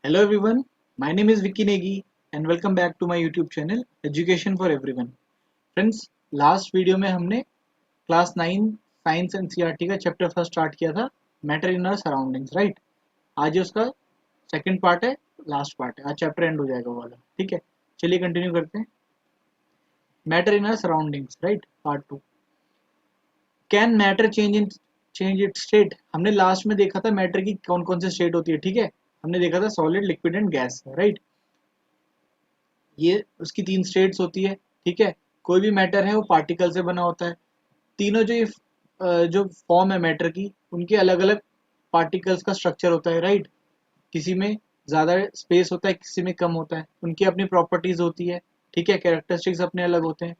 Hello everyone, my name is Vicky Negi and welcome back to my YouTube channel Education for Everyone. Friends, last video में हमने class 9 science NCERT का chapter first start किया था matter in our surroundings right. आज उसका second part है, last part है, आज चैप्टर एंड हो जाएगा वो वाला। ठीक है, चलिए कंटिन्यू करते हैं। Matter in our surroundings right, part 2। Can matter change it state. हमने लास्ट में देखा था मैटर की कौन कौन से स्टेट होती है। ठीक है, हमने देखा था solid, liquid and gas right. ये उसकी तीन स्टेट्स होती है। ठीक है, कोई भी मैटर है वो पार्टिकल से बना होता है। तीनों जो फॉर्म है मैटर की, उनके अलग अलग पार्टिकल्स का स्ट्रक्चर होता है राइट। किसी में ज़्यादा स्पेस होता है, किसी में कम होता है, उनकी अपनी प्रॉपर्टीज होती है। ठीक है, कैरेक्टरिस्टिक्स अपने अलग होते हैं।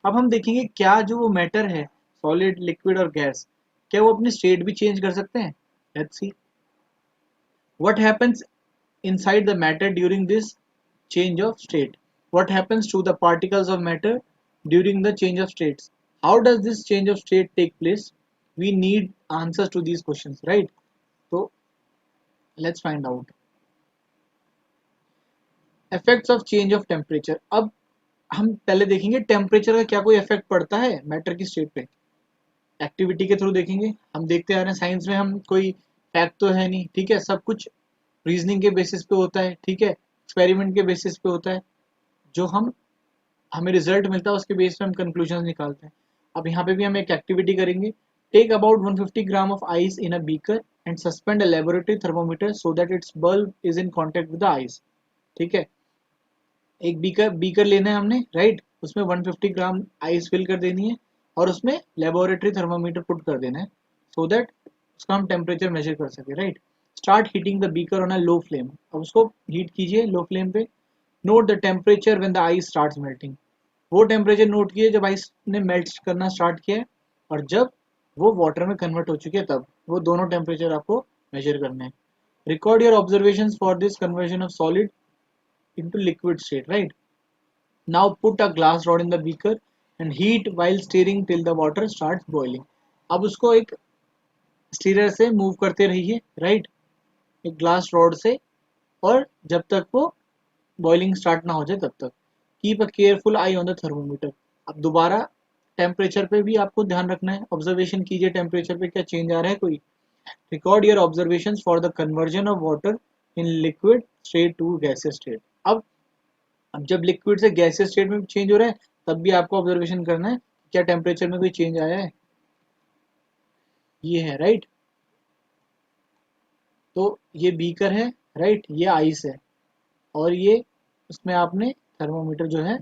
अब हम देखेंगे क्या जो वो मैटर है, सॉलिड, लिक्विड और गैस, क्या वो अपनी स्टेट भी चेंज कर सकते हैं। Let's see what happens inside the matter during this change of state. What happens to the particles of matter during the change of states? How does this change of state take place? We need answers to these questions, right? So let's find out. Effects of change of temperature. अब हम पहले देखेंगे temperature का क्या कोई effect पड़ता है matter की स्टेट पे। एक्टिविटी के थ्रू देखेंगे। हम देखते आ रहे हैं साइंस में, हम कोई फैक्ट तो है नहीं। ठीक है, सब कुछ रीजनिंग के बेसिस पे होता है। ठीक है, एक्सपेरिमेंट के बेसिस पे होता है। जो हमें रिजल्ट मिलता है उसके बेस पे हम कंक्लूजन निकालते हैं। अब यहाँ पे भी हम एक एक्टिविटी करेंगे। Take about 150 gram of ice in a beaker and suspend a laboratory thermometer so that its bulb is in contact with the ice. ठीक है, एक बीकर लेना है हमने राइट, उसमें 150 ग्राम आइस फिल कर देनी है और उसमें लेबोरेटरी थर्मोमीटर पुट कर देना है सो दैट उसका हम टेम्परेचर मेजर कर सके right. Start heating the beaker on a low flame. अब उसको हीट कीजिए लो फ्लेम पे। Note the temperature when the ice starts melting. वो टेम्परेचर नोट किए जब आइस ने मेल्ट करना स्टार्ट किया है और जब वो वाटर में कन्वर्ट हो चुकी है तब। वो दोनों टेम्परेचर आपको मेजर करने हैं। Record your observations for this conversion of solid into liquid state, right? Now put a glass rod in the beaker and heat while stirring till the water starts boiling. अब उसको एक stirrer से move करते रहिए right, एक glass rod से, और जब तक वो बॉइलिंग स्टार्ट ना हो जाए तब तक। Keep a careful I on the thermometer. अब दोबारा टेम्परेचर पे भी आपको ध्यान रखना है, ऑब्जर्वेशन कीजिए टेम्परेचर पे क्या चेंज आ रहा है कोई। Record your observations for the conversion of water in liquid state to gaseous state. अब जब लिक्विड से गैसियस स्टेट में चेंज हो रहा है तब भी आपको ऑब्जर्वेशन करना है क्या टेम्परेचर में कोई चेंज आया है। ये है राइट। तो ये बीकर है राइट, ये आइस है, और ये उसमें आपने थर्मोमीटर जो है,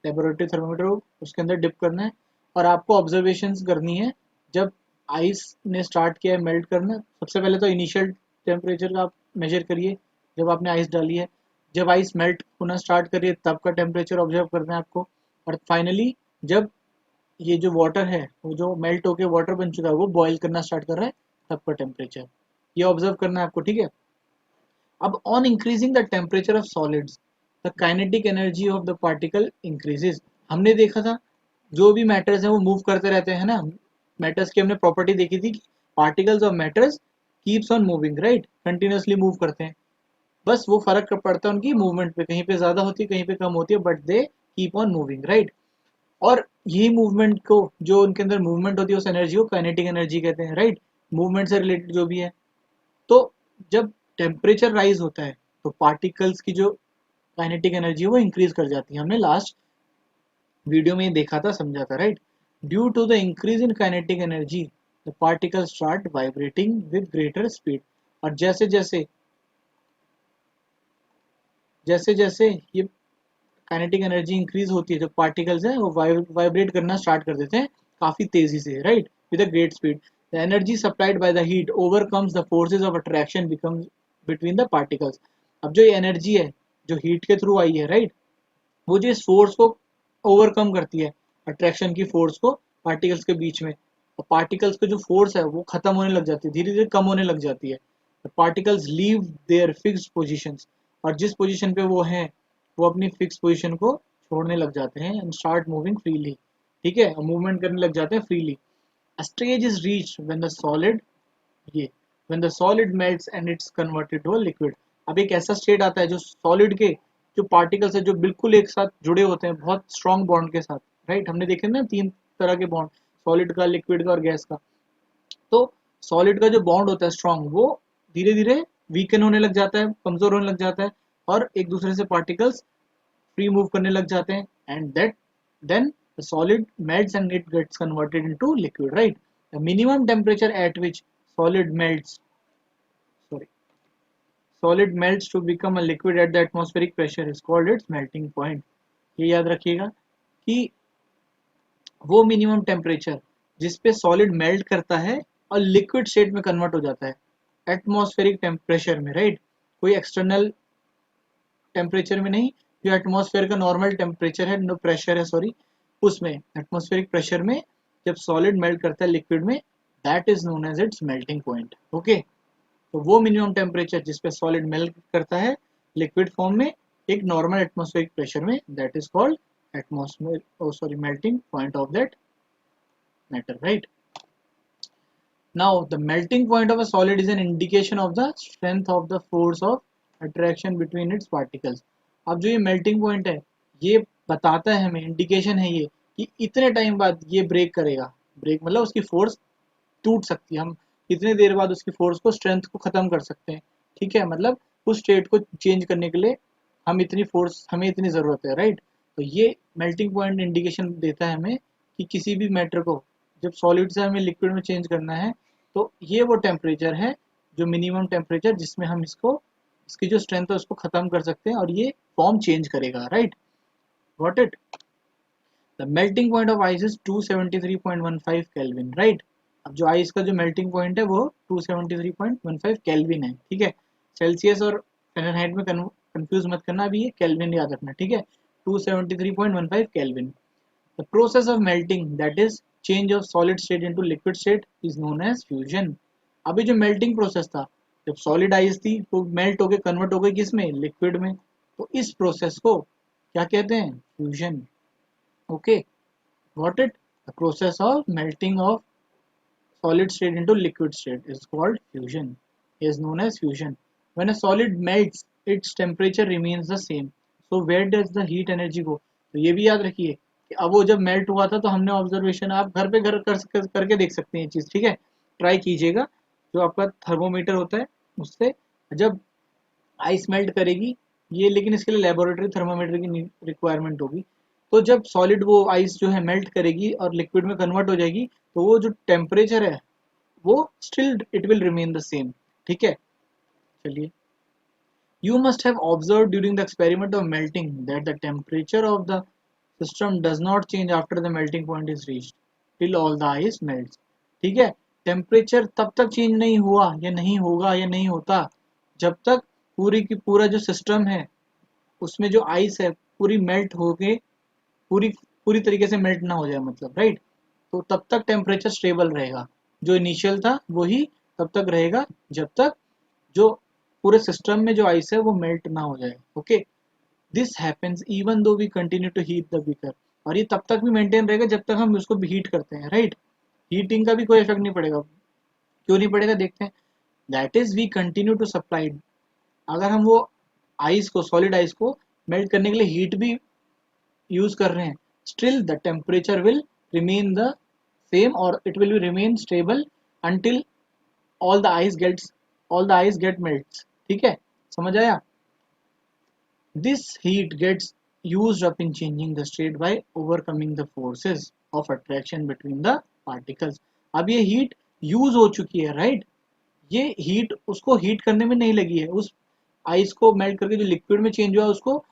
लेबोरेटरी थर्मोमीटर, उसके अंदर डिप करना है और आपको ऑब्जर्वेशंस करनी है। जब आइस ने स्टार्ट किया है मेल्ट करना, सबसे पहले तो इनिशियल टेम्परेचर का आप मेजर करिए जब आपने आइस डाली है। जब आइस मेल्ट होना स्टार्ट करिए तब का टेम्परेचर ऑब्जर्व करना है आपको। और फाइनली जब ये जो वाटर है वो जो मेल्ट होकर वाटर बन चुका है वो बॉयल करना स्टार्ट कर रहा है तब का टेम्परेचर ये ऑब्जर्व करना है आपको। ठीक है, अब on increasing the temperature of solids the kinetic energy of the particle increases. हमने देखा था जो भी मैटर्स हैं वो मूव करते रहते हैं ना। मैटर्स की हमने प्रॉपर्टी देखी थी कि particles of matters keeps on moving right, continuously move करते हैं। बस वो फर्क पड़ता है उनकी मूवमेंट पे, कहीं पे ज्यादा होती है कहीं पे कम होती है, but they keep on moving right. और यही मूवमेंट को, जो उनके अंदर मूवमेंट होती है उस एनर्जी को काइनेटिक एनर्जी कहते हैं राइट। मूवमेंट से रिलेटेड जो भी है। तो जब टेम्परेचर राइज होता है तो पार्टिकल्स की जो काइनेटिक एनर्जी है वो इंक्रीज कर जाती है। हमने लास्ट वीडियो में देखा था, समझा था right. Due to the increase in kinetic energy the particle start vibrating with greater speed. और जैसे जैसे ये काइनेटिक एनर्जी इंक्रीज होती है, जो पार्टिकल्स हैं वो वाइब्रेट करना स्टार्ट कर देते हैं काफी तेजी से right, with a great speed. The energy supplied by the heat overcomes the forces of attraction becomes between the particles. अब जो ये एनर्जी है जो हीट के थ्रू आई है राइट, वो जो इस फोर्स को ओवरकम करती है, अट्रैक्शन की फोर्स को पार्टिकल्स के बीच में। और पार्टिकल्स का जो फोर्स है वो खत्म होने लग जाती है, धीरे धीरे कम होने लग जाती है। Particles leave their fixed positions. और जिस पोजीशन पे वो हैं वो अपनी फिक्स पोजीशन को छोड़ने लग जाते हैं एंड स्टार्ट मूविंग फ्रीली। ठीक है, मूवमेंट करने लग जाते हैं freely. A stage is reached when the solid, ये, when the solid melts and it's converted to a liquid. अब एक ऐसा स्टेट आता है जो सॉलिड के जो पार्टिकल्स है जो बिल्कुल एक साथ जुड़े होते हैं बहुत स्ट्रॉन्ग बॉन्ड के साथ, राइट। हमने देखे ना 3 तरह के बॉन्ड, सॉलिड का, लिक्विड का और गैस का। तो सॉलिड का जो बॉन्ड होता है स्ट्रॉन्ग, वो धीरे धीरे वीकन होने लग जाता है, कमजोर होने लग जाता है, और एक दूसरे से पार्टिकल्स फ्री मूव करने लग जाते हैं, and that then the solid melts and it gets converted into liquid, right? The minimum temperature at which solid melts sorry solid melts to become a liquid at the atmospheric pressure is called its melting point. ये याद रखिएगा कि वो minimum temperature जिस पे solid melt करता है और लिक्विड स्टेट में कन्वर्ट हो जाता है एटमॉस्फेरिक टेम्परेचर में, राइट। कोई एक्सटर्नल टेम्परेचर में नहीं, जो एटमॉस्फेयर का नॉर्मल टेम्परेचर है, नो प्रेशर है सॉरी, उसमें एटमॉस्फेरिक प्रेशर में जब सॉलिड मेल्ट करता है लिक्विड में, that is known as its melting point. Okay, तो वो मिनिमम टेम्परेचर जिस पे सॉलिड मेल्ट करता है लिक्विड फॉर्म में एक नॉर्मल एटमॉस्फेरिक प्रेशर में, that is called atmosphere melting point of that matter, right? Now, the melting point of a solid is an indication of the strength of the force of attraction between its particles. अब जो ये melting point है, ये बताता है हमें, indication है ये कि इतने टाइम बाद ये ब्रेक करेगा। ब्रेक मतलब उसकी फोर्स टूट सकती है, हम इतने देर बाद उसकी फोर्स को, स्ट्रेंथ को खत्म कर सकते हैं। ठीक है, मतलब उस स्टेट को चेंज करने के लिए हम इतनी फोर्स, हमें इतनी ज़रूरत है, राइट। तो ये मेल्टिंग पॉइंट इंडिकेशन देता है हमें कि किसी भी मैटर को जब सॉलिड से हमें लिक्विड में चेंज करना है, तो ये वो टेम्परेचर है जो मिनिमम टेम्परेचर जिसमें हम इसको, इसकी जो स्ट्रेंथ है उसको ख़त्म कर सकते हैं और ये फॉर्म चेंज करेगा, right. Got it. The melting point of ice is 273.15 kelvin, right. अब जो आइस का जो मेल्टिंग पॉइंट है वो 273.15 केल्विन है, ठीक है। सेल्सियस और फ़ारेनहाइट में कंफ्यूज मत करना, अभी ये केल्विन याद रखना, ठीक है। 273.15 kelvin. The process of melting, that is change of solid state into liquid state, is known as fusion. अभी जो melting process था, जब solid ice थी वो melt होके convert हो गई किसमें, liquid में, तो इस process को क्या कहते हैं, fusion. Okay, got it? The process of melting of solid state into liquid state is called fusion, is known as fusion. When a solid melts, its temperature remains the same. So where does the heat energy go? तो ये भी याद रखिए कि अब वो जब melt हुआ था तो हमने ऑब्जर्वेशन, आप घर पे करके देख सकते हैं ये चीज़, ठीक है। ट्राई कीजिएगा, जो आपका थर्मोमीटर होता है उससे जब आइस मेल्ट करेगी ये, लेकिन इसके लिए लेबोरेटरी थर्मोमीटर की रिक्वायरमेंट होगी। तो जब सॉलिड वो आइस जो है मेल्ट करेगी और लिक्विड में कन्वर्ट हो जाएगी, तो वो जो टेम्परेचर है वो still it will remain the same, ठीक है। चलिए, you must have observed during the experiment of melting that the temperature of the system does not change after the melting point is reached till all the ice melts, ठीक है। Temperature तब तक change नहीं हुआ या नहीं होगा या नहीं होता जब तक पूरी की पूरा जो सिस्टम है उसमें जो आइस है पूरी मेल्ट हो के, पूरी पूरी तरीके से मेल्ट ना हो जाए, मतलब, राइट। तो तब तक टेम्परेचर स्टेबल रहेगा, जो इनिशियल था वही तब तक रहेगा जब तक जो पूरे सिस्टम में जो आइस है वो मेल्ट ना हो जाए। Okay, this happens even though we continue to heat the beaker, और ये तब तक भी मेंटेन रहेगा जब तक हम उसको हीट करते हैं, राइट। हीटिंग का भी कोई इफेक्ट नहीं पड़ेगा, क्यों नहीं पड़ेगा देखते हैं। That is we continue to supply, अगर हम वो आइस को, सॉलिड आइस को मेल्ट करने के लिए हीट भी यूज कर रहे हैं, still the temperature will remain the same और it will remain stable until all the ice get melts, ठीक है, समझ आया। This heat gets used up in changing the state by overcoming the forces of attraction between the particles. अब ये heat use हो चुकी है, राइट। ये हीट उसको हीट करने में नहीं लगी है, उस आइस को मेल्ट करके जो लिक्विड में चेंज हुआ उसको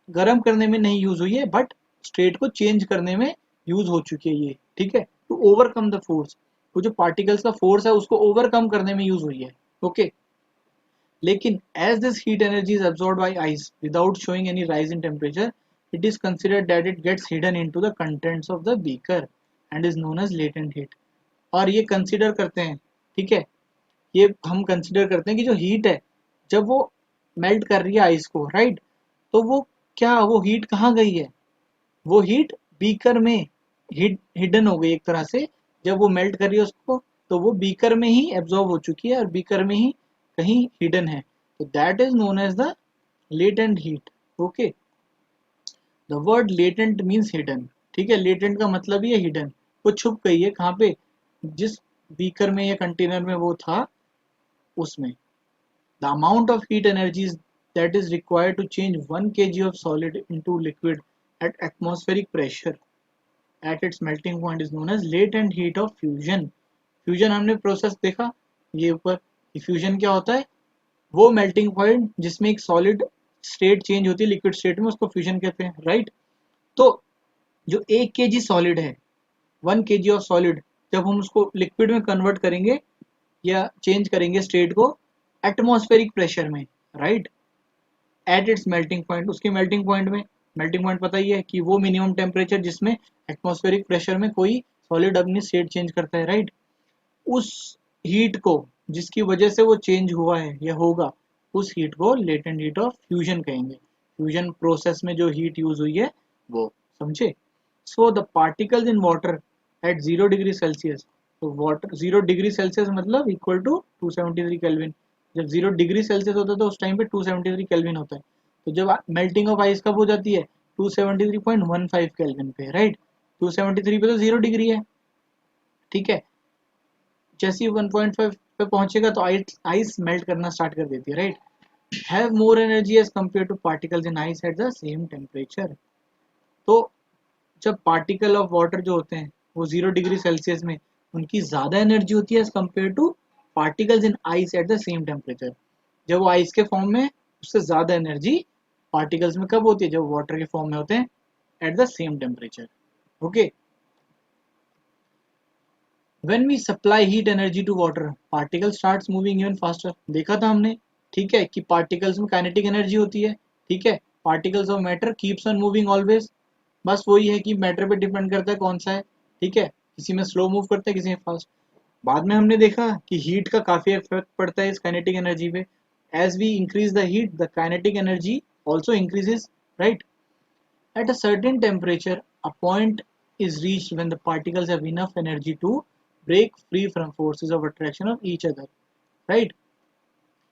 गर्म करने में नहीं यूज हुई है, बट स्टेट को चेंज करने में यूज हो चुकी है ये, ठीक है। टू ओवरकम द फोर्स, वो जो पार्टिकल्स का फोर्स है उसको ओवरकम करने में यूज हुई है, ओके। लेकिन as this heat energy is absorbed by ice without showing any rise in temperature, it is considered that it gets hidden into the contents of the beaker and is known as latent heat. और ये consider करते हैं, ठीक है, ये हम consider करते हैं कि जो हीट है जब वो मेल्ट कर रही है आइस को, राइट, तो वो क्या, वो हीट कहाँ गई है, वो हीट बीकर में हिडन हो गई एक तरह से। जब वो मेल्ट कर रही है उसको, तो वो बीकर में ही एब्जॉर्ब हो चुकी है और बीकर में ही कहीं हिडन है। So that is known as the latent heat. Okay, the word latent means hidden. ठीक है, latent का मतलब ही है hidden, वो छुप गई है कहाँ पे, जिस बीकर में या कंटेनर में वो था उसमें. The amount of heat energy that is required to change 1 kg of solid into liquid at atmospheric pressure at its melting point is known as latent heat of fusion. Fusion हमने process देखा ये ऊपर. Fusion क्या होता है, वो melting point जिसमें एक सॉलिड स्टेट चेंज होती है लिक्विड स्टेट में, उसको फ्यूजन कहते हैं, राइट. तो जो 1 kg सॉलिड है, 1 kg ऑफ सॉलिड, जब हम उसको लिक्विड में कन्वर्ट करेंगे या चेंज करेंगे स्टेट को एटमॉस्फेरिक प्रेशर में, right, at its melting point, उसके मेल्टिंग पॉइंट में. मेल्टिंग पॉइंट पता ही है कि वो मिनिमम टेम्परेचर जिसमें एटमॉस्फेरिक प्रेशर में कोई सॉलिड अपनी स्टेट चेंज करता है, राइट. उस हीट को जिसकी वजह से वो चेंज हुआ है या होगा, उस हीट को लेटेंट हीट ऑफ फ्यूजन कहेंगे. फ्यूजन प्रोसेस में जो हीट यूज हुई है वो, समझे. So the particles in water at 0 degree Celsius, तो वाटर 0 डिग्री सेल्सियस मतलब इक्वल टू 273 केल्विन. जब 0 डिग्री सेल्सियस होता है तो उस टाइम पे 273 केल्विन होता है. तो जब मेल्टिंग ऑफ आइस कब हो जाती है, 273.15 केल्विन पे, राइट. 273 पे तो 0 डिग्री है, ठीक है. जैसे ही 1.5 पे पहुंचेगा तो आइस मेल्ट करना स्टार्ट कर देती है, right. Have more energy as compare to particles in ice at the same temperature. तो जब पार्टिकल ऑफ वाटर जो होते हैं वो 0 डिग्री सेल्सियस में, उनकी ज़्यादा एनर्जी होती है as compare to particles in ice at the same temperature. जब वो आइस के फॉर्म में, उससे ज़्यादा एनर्जी पार्टिकल्स में कब होती है, जब वाटर के फॉर्म में होते हैं eight the same temperature. Okay, when we supply heat energy to water particles starts moving even faster. देखा था हमने, ठीक है, कि पार्टिकल्स में काइनेटिक एनर्जी होती है, ठीक है. Particles of matter keeps on moving always. बस वही है कि मैटर पे डिपेंड करता है कौन सा है, ठीक है. किसी में स्लो मूव करता है, किसी में फास्ट. बाद में हमने देखा कि हीट का काफी इफेक्ट पड़ता है इस काइनेटिक एनर्जी पे. As we increase the heat the kinetic energy also increases, right. At a certain temperature a point is reached when the particles have enough energy to break free from forces of attraction of each other, right.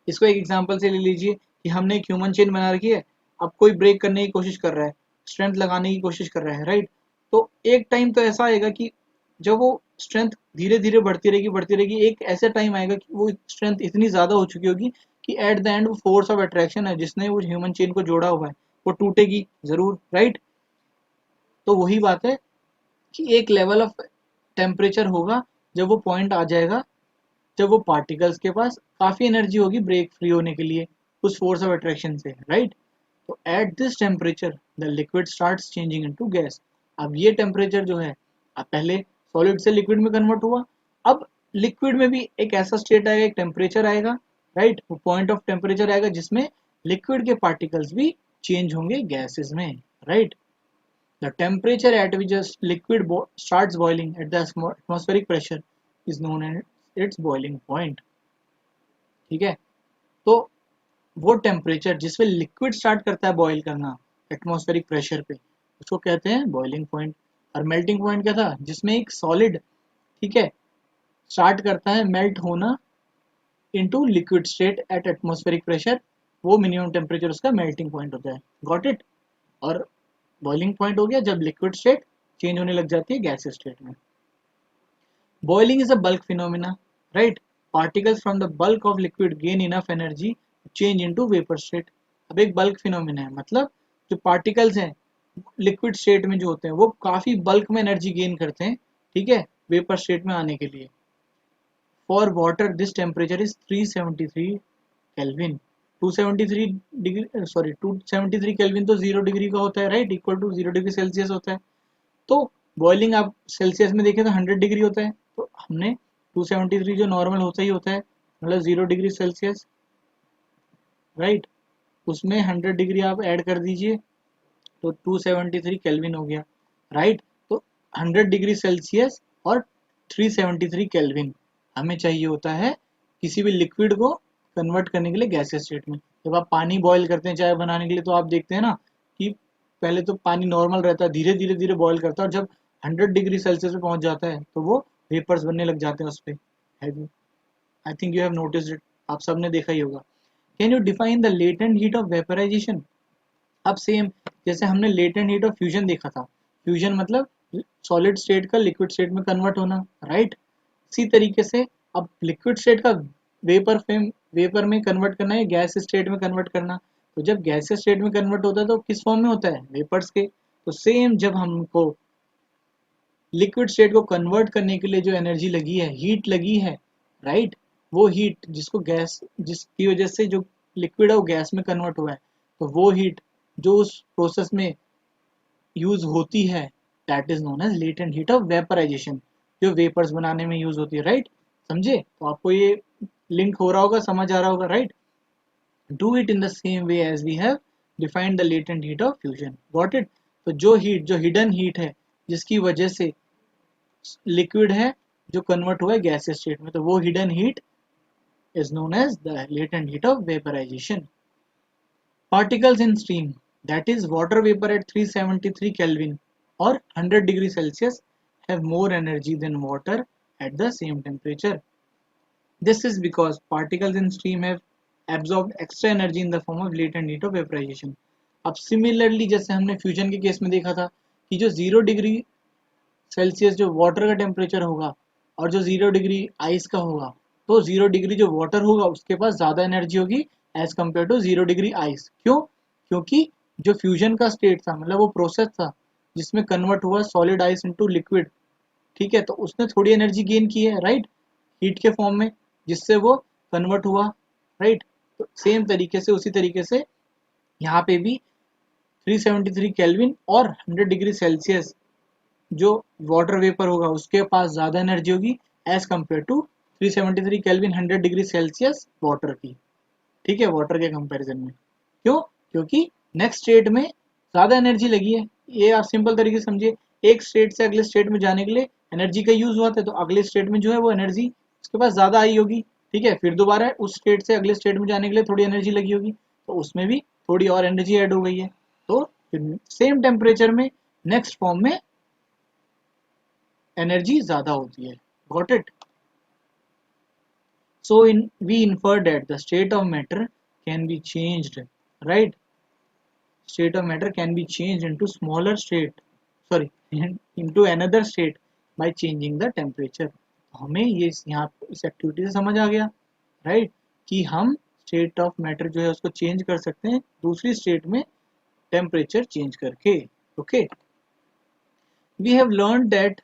इसको एक example से ले लीजिए कि हमने एक human chain बना रखी है, अब कोई ब्रेक करने की कोशिश कर रहा है, स्ट्रेंथ लगाने की कोशिश कर रहा है, राइट. तो एक टाइम तो ऐसा आएगा कि जब वो स्ट्रेंथ धीरे धीरे बढ़ती रहेगी, एक ऐसा टाइम आएगा कि वो स्ट्रेंथ इतनी ज़्यादा हो चुकी होगी कि एट द एंड वो फोर्स ऑफ अट्रैक्शन है जिसने वो ह्यूमन चेन को जोड़ा हुआ है वो टूटेगी ज़रूर, राइट. तो वही बात है कि एक लेवल ऑफ टेम्परेचर होगा जब वो पॉइंट आ जाएगा जब वो पार्टिकल्स के पास काफ़ी एनर्जी होगी ब्रेक फ्री होने के लिए उस फोर्स ऑफ अट्रैक्शन से, राइट. तो at this temperature the liquid starts changing into gas. अब ये टेम्परेचर जो है, अब पहले सॉलिड से लिक्विड में कन्वर्ट हुआ, अब लिक्विड में भी एक ऐसा स्टेट आएगा, एक टेम्परेचर आएगा, राइट. वो पॉइंट ऑफ टेम्परेचर आएगा जिसमें लिक्विड के पार्टिकल्स भी चेंज होंगे गैसेस में, right. The temperature at which a liquid starts boiling at the atmospheric pressure is known as its boiling point. ठीक है, तो वो टेम्परेचर जिसमें लिक्विड स्टार्ट करता है बॉईल करना एटमॉस्फेरिक प्रेशर पे, उसको कहते हैं बॉइलिंग पॉइंट. और मेल्टिंग पॉइंट क्या था, जिसमें एक सॉलिड, ठीक है, स्टार्ट करता है मेल्ट होना into liquid state at atmospheric pressure, वो मिनिमम टेम्परेचर उसका मेल्टिंग पॉइंट होता है. Got it. और बॉइलिंग पॉइंट हो गया जब लिक्विड स्टेट चेंज होने लग जाती है गैस स्टेट में. Boiling is a bulk phenomena, right. Particles from the bulk of liquid gain enough energy change into vapour state. अब एक बल्क फिनोमिना है, मतलब जो पार्टिकल्स हैं लिक्विड स्टेट में जो होते हैं वो काफी बल्क में एनर्जी गेन करते हैं, ठीक है, वेपर स्टेट में आने के लिए. For water this temperature is 373 kelvin. 273 degree, sorry 273 kelvin तो 0 डिग्री का होता है, right, equal to 0 degree Celsius होता है. तो बॉइलिंग आप सेल्सियस में देखें तो 100 डिग्री होता है, तो हमने 273 जो नॉर्मल होता ही होता है, मतलब 0 डिग्री सेल्सियस, राइट, उसमें 100 डिग्री आप ऐड कर दीजिए तो 273 केल्विन हो गया, राइट. तो 100 डिग्री सेल्सियस और 373 केल्विन हमें चाहिए होता है किसी भी लिक्विड को कन्वर्ट करने के लिए गैसियस स्टेट में. जब आप पानी बॉईल करते हैं चाय बनाने के लिए तो आप देखते हैं ना कि पहले तो पानी नॉर्मल रहता है, धीरे धीरे धीरे बॉईल करता है, और जब 100 डिग्री सेल्सियस पे पहुंच जाता है तो वो वेपर्स बनने लग जाते हैं उस पर. I think you have noticed it, आप सबने देखा ही होगा can you define the latent heat of vaporisation. अब सेम जैसे हमने लेटेंट हीट ऑफ फ्यूजन देखा था, फ्यूजन मतलब सॉलिड स्टेट का लिक्विड स्टेट में कन्वर्ट होना, राइट। इसी तरीके से अब लिक्विड स्टेट का वेपर में कन्वर्ट करना है, गैस स्टेट में कन्वर्ट करना। तो जब गैस स्टेट में कन्वर्ट होता है तो किस फॉर्म में होता है, वेपर्स के। तो सेम जब हमको लिक्विड स्टेट को कन्वर्ट करने के लिए जो एनर्जी लगी है, हीट लगी है, राइट, वो हीट जिसको गैस, जिसकी वजह से जो लिक्विड है वो गैस में कन्वर्ट हुआ है, तो वो हीट जो उस प्रोसेस में यूज होती है, that is known as latent heat of vaporisation, जो वेपर्स बनाने में यूज होती है, राइट। समझे? तो आपको ये लिंक हो रहा होगा, समझ आ रहा होगा, right. Do it in the same way as we have defined the latent heat of fusion, got it. तो जो हीट, जो हिडन हीट है, जिसकी वजह से लिक्विड है जो कन्वर्ट हुआ है गैस स्टेट में, तो वो hidden heat is known as the latent heat of vaporization. Particles in stream, that is water vapor at 373 Kelvin or 100 degree Celsius, have more energy than water at the same temperature. This is because particles in stream have absorbed extra energy in the form of latent heat of vaporization. अब similarly जैसे हमने fusion के case में देखा था कि जो 0 degree Celsius जो वाटर का टेम्परेचर होगा और जो 0 डिग्री आइस का होगा, तो 0 डिग्री जो वाटर होगा उसके पास ज़्यादा एनर्जी होगी as compare to 0 degree ice. क्यों? क्योंकि जो फ्यूजन का स्टेट था, मतलब वो प्रोसेस था जिसमें कन्वर्ट हुआ सॉलिड आइस इनटू लिक्विड, ठीक है, तो उसने थोड़ी एनर्जी गेन की है, राइट, हीट के फॉर्म में, जिससे वो कन्वर्ट हुआ, राइट। तो सेम तरीके से, उसी तरीके से यहाँ पे भी 373 केल्विन और 100 डिग्री सेल्सियस जो वाटर वेपर होगा उसके पास ज़्यादा एनर्जी होगी as compare to 373 kelvin 100 degree Celsius water की, ठीक है, वाटर के कंपैरिजन में। क्यों? क्योंकि नेक्स्ट स्टेट में ज़्यादा एनर्जी लगी है। ये आप सिंपल तरीके से समझिए, एक स्टेट से अगले स्टेट में जाने के लिए एनर्जी का यूज हुआ था, तो अगले स्टेट में जो है वो एनर्जी उसके पास ज़्यादा आई होगी, ठीक है। फिर दोबारा उस स्टेट से अगले स्टेट में जाने के लिए थोड़ी एनर्जी लगी होगी, तो उसमें भी थोड़ी और एनर्जी ऐड हो गई है, तो सेम टेम्परेचर में नेक्स्ट फॉर्म में एनर्जी ज़्यादा होती है, got it. So we infer that the state of matter can be changed, right? State of matter can be changed into smaller state, sorry, into another state by changing the temperature. हमें ये यहाँ इस activity से समझ आ गया, right, कि हम state of matter जो है उसको चेंज कर सकते हैं दूसरी स्टेट में टेम्परेचर चेंज करके, okay. We have learned that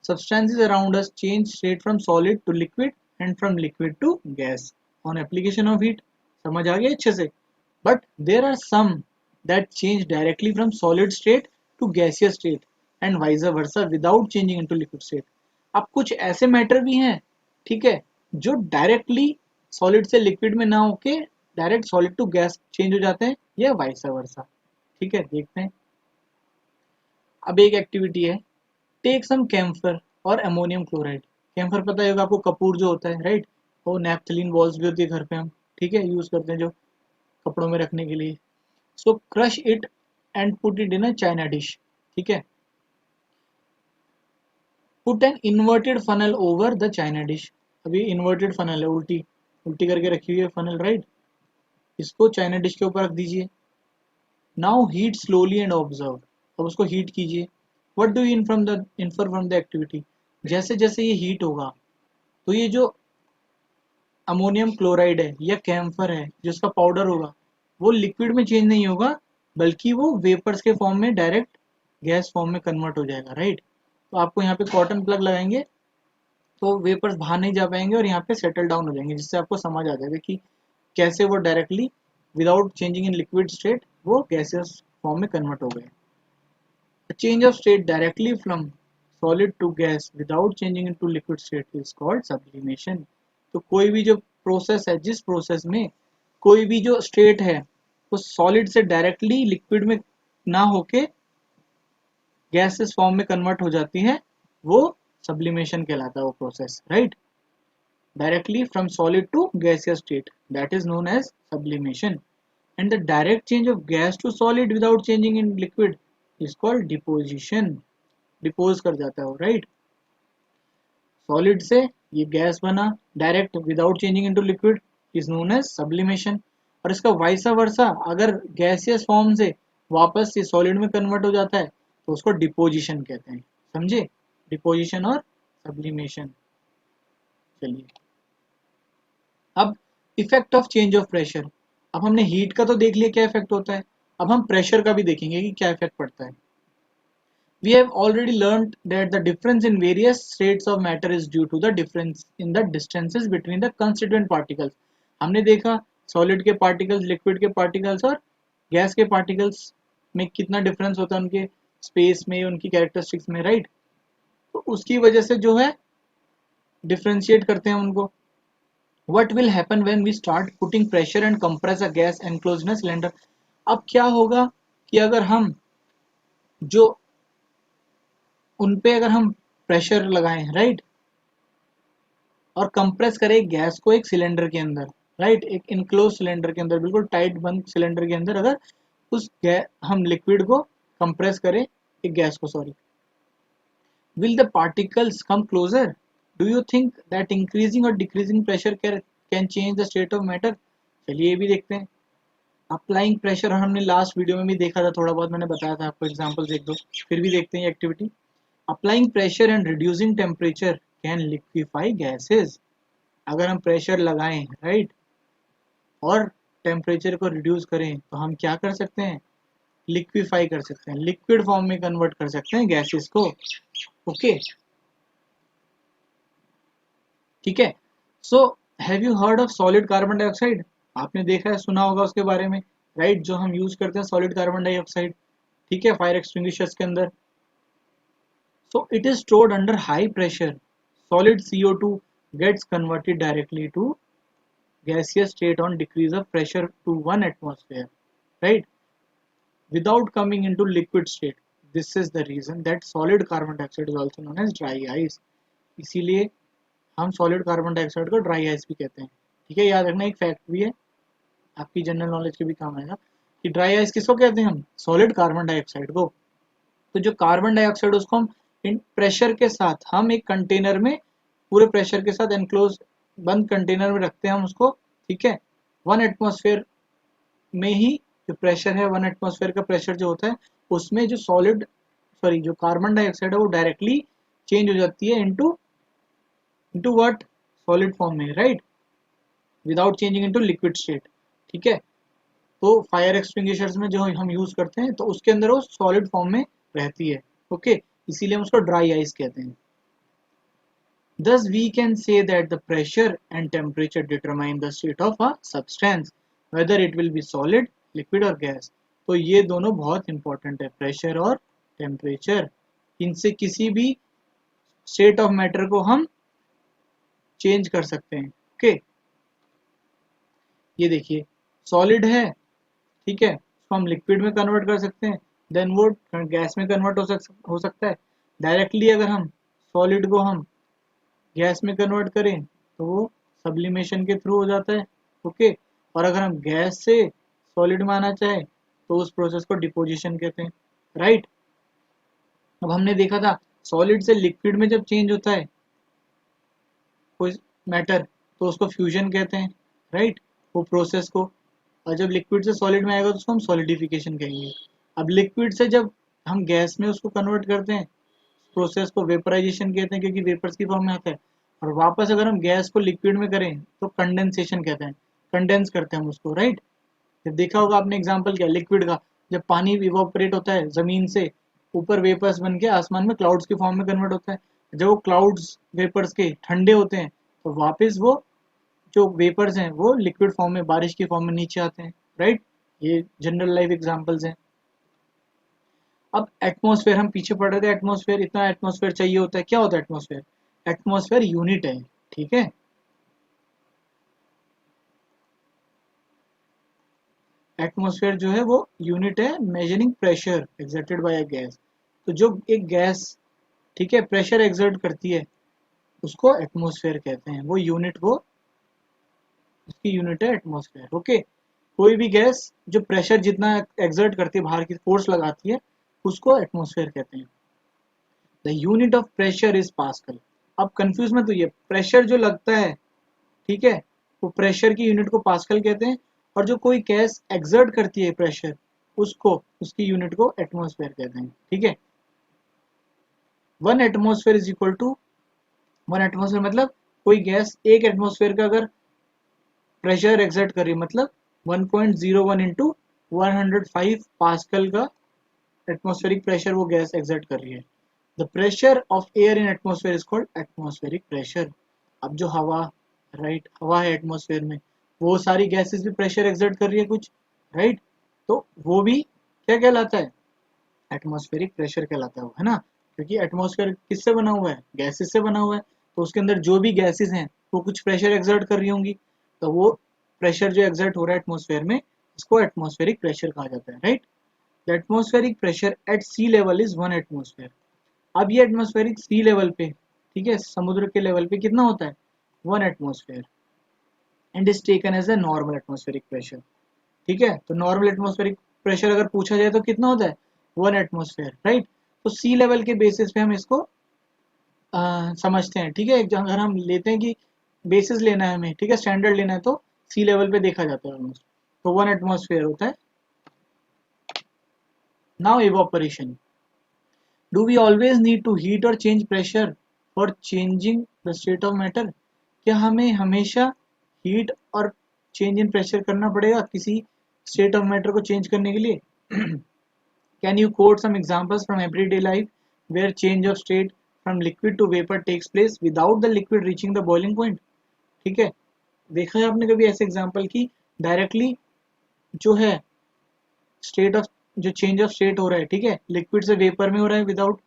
substances around us change state from solid to liquid and from liquid to gas on application of heat. समझ आ गया अच्छे से? But there are some that change directly from solid state to gaseous state and vice versa without changing into liquid state. अब कुछ ऐसे matter भी हैं, ठीक है, जो डायरेक्टली सॉलिड से लिक्विड में ना होके direct solid to gas change हो जाते हैं, या वाइस वर्सा, ठीक है। देखते हैं, अब एक एक्टिविटी है, टेक सम कैम्फर और अमोनियम क्लोराइड। कैम्फर पता होगा आपको, कपूर जो होता है, राइट, वो नैप्थलीन बॉल्स भी होती है घर पे हम, ठीक है, यूज करते हैं जो कपड़ों में रखने के लिए। So crush it and put it in a china dish, ठीक है। Put an inverted funnel over the china dish. अभी इन्वर्टेड फनल है, उल्टी उल्टी करके रखी हुई है फनल, राइट, इसको चाइना डिश के ऊपर रख दीजिए। Now heat slowly and observe. अब उसको हीट कीजिए। What do you infer from the activity. जैसे जैसे ये हीट होगा तो ये जो अमोनियम क्लोराइड है या कैम्फर है जिसका पाउडर होगा, वो लिक्विड में चेंज नहीं होगा, बल्कि वो वेपर्स के फॉर्म में डायरेक्ट गैस फॉर्म में कन्वर्ट हो जाएगा, राइट। तो आपको यहाँ पे कॉटन प्लग लगाएंगे तो वेपर्स बाहर नहीं जा पाएंगे और यहाँ पे सेटल डाउन हो जाएंगे, जिससे आपको समझ आ जाएगा कि कैसे वो directly without changing in liquid state वो गैसेस फॉर्म में कन्वर्ट हो गए। A change of state directly from solid to gas without changing into liquid state is called sublimation. तो कोई भी जो प्रोसेस है, जिस प्रोसेस में कोई भी जो स्टेट है वो सॉलिड से डायरेक्टली लिक्विड में ना होके गैसेस फॉर्म में कन्वर्ट हो जाती है, वो सब्लिमेशन कहलाता है वो process, right. Directly from solid to gaseous state, that is known as sublimation. And the direct change of gas to solid without changing in liquid is called deposition. Depose कर जाता है वो, राइट। सॉलिड से ये gas बना direct without changing into liquid is known as sublimation. और इसका वाइसा वर्सा, अगर गैसियस फॉर्म से वापस ये सॉलिड में कन्वर्ट हो जाता है तो उसको डिपोजिशन कहते हैं। समझे? डिपोजिशन और सब्लिमेशन। चलिए, अब effect of change of pressure. अब हमने हीट का तो देख लिया क्या इफेक्ट होता है, अब हम प्रेशर का भी देखेंगे कि क्या इफेक्ट पड़ता है। We have already learned that the difference in various states of matter is due to the difference in the distances between the constituent particles. हमने देखा सॉलिड के पार्टिकल्स, लिक्विड के पार्टिकल्स और गैस के पार्टिकल्स में कितना डिफरेंस होता है उनके स्पेस में, उनकी कैरेक्टरिस्टिक्स में, राइट? तो उसकी वजह से जो है डिफ्रेंशिएट करते हैं उनको। What will happen when we start putting pressure and compress a gas enclosed in a cylinder? अब क्या होगा कि अगर हम जो उन पे अगर हम प्रेशर लगाएं, राइट, और कंप्रेस करें गैस को एक सिलेंडर के अंदर, राइट, एक इनक्लोज सिलेंडर के अंदर, बिल्कुल टाइट बंद सिलेंडर के अंदर, अगर उस हम लिक्विड को कंप्रेस करें, एक गैस को, sorry, will the particles come closer? Do you think that increasing or decreasing pressure can change the state of matter? चलिए ये भी देखते हैं। अप्लाइंग प्रेशर हमने लास्ट वीडियो में भी देखा था, थोड़ा बहुत मैंने बताया था आपको, एग्जांपल्स एक दो, फिर भी देखते हैं ये activity. Applying pressure and reducing temperature can liquefy gases. अगर हम प्रेशर लगाएं, राइट, और टेम्परेचर को रिड्यूस करें तो हम क्या कर सकते हैं? लिक्विफाई कर सकते हैं, लिक्विड फॉर्म में कन्वर्ट कर सकते हैं गैसेस को। ओके, ठीक है। So have you heard of solid carbon dioxide? आपने देखा है, सुना होगा उसके बारे में, राइट, जो हम यूज करते हैं सॉलिड कार्बन डाइऑक्साइड, ठीक है, फायर एक्सटिंग्विशर्स के अंदर। So it is stored under high pressure. Solid CO2 gets converted directly to gaseous state on decrease of pressure to 1 atmosphere, right? Without coming into liquid state. This is the reason that solid carbon dioxide is also known as dry ice. इसीलिए हम solid carbon dioxide को dry ice भी कहते हैं। ठीक है, याद रखना, एक फैक्ट भी है, आपकी जनरल नॉलेज के भी काम आएगा, कि ड्राई आइस किसको कहते हैं हम? सॉलिड कार्बन डाइऑक्साइड को। तो जो कार्बन डाइऑक्साइड उसको हम इन प्रेशर के साथ, हम एक कंटेनर में पूरे प्रेशर के साथ एनक्लोज बंद कंटेनर में रखते हैं हम उसको, ठीक है, 1 एटमॉस्फेयर में ही जो प्रेशर है, 1 एटमॉस्फेयर का प्रेशर जो होता है, उसमें जो जो कार्बन डाइऑक्साइड है वो डायरेक्टली चेंज हो जाती है इनटू व्हाट? सॉलिड फॉर्म में, right, without changing into liquid state. ठीक है, तो फायर एक्सटिंग्विशर्स में जो हम यूज करते हैं तो उसके अंदर वो सॉलिड फॉर्म में रहती है। ओके, इसीलिए हम उसको ड्राई आइस कहते हैं। Thus we can say that the pressure and temperature determine the state of a substance, whether it will be solid, liquid or gas. तो ये दोनों बहुत इंपॉर्टेंट है, प्रेशर और टेम्परेचर। इनसे किसी भी स्टेट ऑफ मैटर को हम चेंज कर सकते हैं। ओके, ये देखिए सॉलिड है, ठीक है, उसको हम लिक्विड में कन्वर्ट कर सकते हैं, देन वो गैस में कन्वर्ट हो सकता है। डायरेक्टली अगर हम सॉलिड को हम गैस में कन्वर्ट करें तो वो सब्लिमेशन के थ्रू हो जाता है। ओके, और अगर हम गैस से सॉलिड में आना चाहें तो उस प्रोसेस को डिपोजिशन कहते हैं, राइट। अब हमने देखा था सॉलिड से लिक्विड में जब चेंज होता है कोई मैटर तो उसको फ्यूजन कहते हैं, राइट, वो प्रोसेस को। और जब लिक्विड से सॉलिड में आएगा तो उसको हम सॉलिडिफिकेशन कहेंगे। अब लिक्विड से जब हम गैस में उसको कन्वर्ट करते हैं, प्रोसेस को वेपराइजेशन कहते हैं, क्योंकि वेपर्स की फॉर्म में आता है। और वापस अगर हम गैस को लिक्विड में करें तो कंडेंसेशन कहते हैं, कंडेंस करते हैं हम उसको, राइट। जब देखा होगा आपने एग्जांपल क्या, लिक्विड का, जब पानी इवोपरेट होता है जमीन से, ऊपर वेपर्स बन के आसमान में क्लाउड्स की फॉर्म में कन्वर्ट होता है। जब वो क्लाउड्स वेपर्स के ठंडे होते हैं तो वापस वो जो वेपर्स हैं वो लिक्विड फॉर्म में, बारिश की फॉर्म में नीचे आते हैं, राइट। ये जनरल लाइफ एग्जांपल्स हैं। अब एटमॉस्फेयर, हम पीछे पढ़ रहे थे, एटमॉस्फेयर, इतना एटमॉस्फेयर चाहिए होता है। क्या होता है एटमॉस्फेयर? एटमॉस्फेयर यूनिट है, ठीक है। एटमॉस्फेयर जो है वो यूनिट है measuring pressure exerted by a gas. तो जो एक गैस, ठीक है, प्रेशर एक्सर्ट करती है उसको एटमॉस्फेयर कहते हैं। वो यूनिट को, उसकी यूनिट है एटमॉस्फेयर। ओके, कोई भी गैस जो प्रेशर जितना एक्सर्ट करती है, बाहर की फोर्स लगाती है, उसको एटमॉस्फेयर कहते हैं। The unit of pressure is pascal. अब कंफ्यूज मत होइए, प्रेशर जो लगता है, ठीक है, वो प्रेशर की यूनिट को पास्कल कहते हैं, और जो कोई गैस एक्सर्ट करती है प्रेशर, उसको, उसकी यूनिट को एटमॉस्फेयर कहते हैं। ठीक है, 1 atmosphere is equal to, 1 atmosphere मतलब कोई गैस 1 एटमॉस्फेयर का अगर प्रेशर एक्सर्ट कर रही है, मतलब 1.01 इंटू 105 पास्कल का एटमॉस्फेरिक प्रेशर वो गैस एक्सर्ट कर रही है। The pressure of air in atmosphere is called atmospheric pressure. अब जो हवा, राइट, हवा है एटमॉस्फेयर में, वो सारी गैसेस भी प्रेशर एक्सर्ट कर रही है कुछ, राइट, तो वो भी क्या कहलाता है, एटमॉस्फेरिक प्रेशर कहलाता है ना, क्योंकि एटमॉस्फेयर किससे बना हुआ है, गैसेस से बना हुआ है, तो उसके अंदर जो भी गैसेस हैं वो कुछ प्रेशर एक्सर्ट कर रही होंगी, तो वो प्रेशर जो एक्सर्ट हो रहा है एटमॉस्फेयर में, इसको एटमॉस्फेरिक प्रेशर कहा जाता है, right. The atmospheric pressure at sea level is 1 atmosphere. अब ये एटमॉस्फेरिक सी लेवल पे, ठीक है, समुद्र के लेवल पे कितना होता है, 1 atmosphere, and is taken as a normal atmospheric pressure. ठीक है, तो नॉर्मल एटमॉस्फेरिक प्रेशर अगर पूछा जाए तो कितना होता है, 1 एटमॉस्फेयर, राइट। तो सी लेवल के बेसिस पे हम इसको समझते हैं। ठीक है, अगर हम लेते हैं कि बेसिस लेना है हमें, ठीक है, स्टैंडर्ड लेना है, तो सी लेवल पे देखा जाता है ऑलमोस्ट, तो 1 एटमॉस्फेयर होता है। Now evaporation, do we always need to heat or change pressure for changing the state of matter? क्या हमें हमेशा heat or change in pressure करना पड़ेगा किसी स्टेट ऑफ मैटर को चेंज करने के लिए? Can you quote some examples from everyday life where change of state from liquid to vapor takes place without the liquid reaching the boiling point? ठीक है, देखा है आपने कभी ऐसे एग्जांपल की डायरेक्टली जो है स्टेट ऑफ, जो चेंज ऑफ स्टेट हो रहा है, ठीक है, लिक्विड से वेपर में हो रहा है विदाउट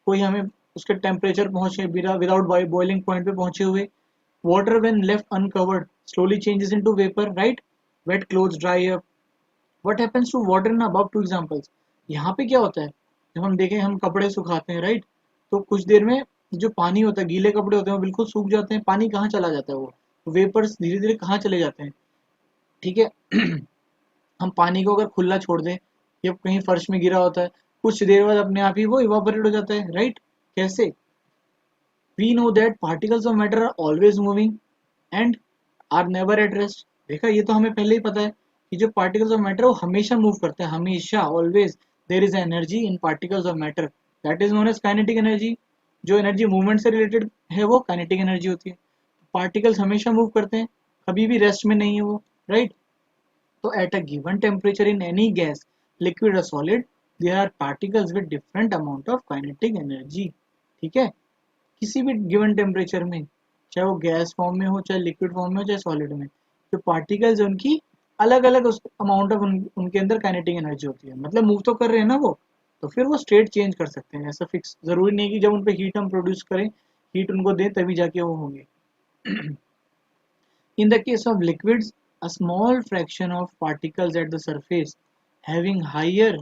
कोई हमें उसके टेम्परेचर पहुंचे, विदाउट बॉइलिंग पॉइंट पे पहुंचे हुए। Water when left uncovered slowly changes into vapour, right, wet clothes dry up. What happens to water in above two examples? यहाँ पे क्या होता है, जब हम देखें हम कपड़े सुखाते हैं, राइट, तो कुछ देर में जो पानी होता है, गीले कपड़े होते हैं वो बिल्कुल सूख जाते हैं, पानी कहाँ चला जाता है, वो वेपर्स धीरे धीरे कहाँ चले जाते हैं, ठीक है। हम पानी को अगर खुला छोड़ दें या कहीं फर्श में गिरा होता है, कुछ देर बाद अपने आप ही वो इवापोरेट हो जाता है, राइट। कैसे? We know that particles of matter are always moving and are never at rest. देखा, ये तो हमें पहले ही पता है कि जो पार्टिकल्स ऑफ मैटर वो हमेशा मूव करते हैं, हमेशा, always there is energy in particles of matter, that is known as kinetic energy. जो एनर्जी मूवमेंट से रिलेटेड है वो काइनेटिक एनर्जी होती है। पार्टिकल्स हमेशा मूव करते हैं, कभी भी रेस्ट में नहीं है वो, राइट। तो at a given temperature in any gas, liquid or solid, there are particles with different amount of kinetic energy। ठीक है, किसी भी गिवन टेम्परेचर में, चाहे वो गैस फॉर्म में हो, चाहे लिक्विड फॉर्म में हो, चाहे सॉलिड में, जो पार्टिकल्स है उनकी अलग अलग अमाउंट ऑफ उनके अंदर काइनेटिक एनर्जी होती है। मतलब मूव तो कर रहे हैं ना वो, तो फिर वो स्टेट चेंज कर सकते हैं। ऐसा फिक्स जरूरी नहीं कि जब उन पे हीट हम प्रोड्यूस करें, हीट उनको दें तभी जाके वो होंगे। In the case of liquids, a small fraction of particles at the surface having higher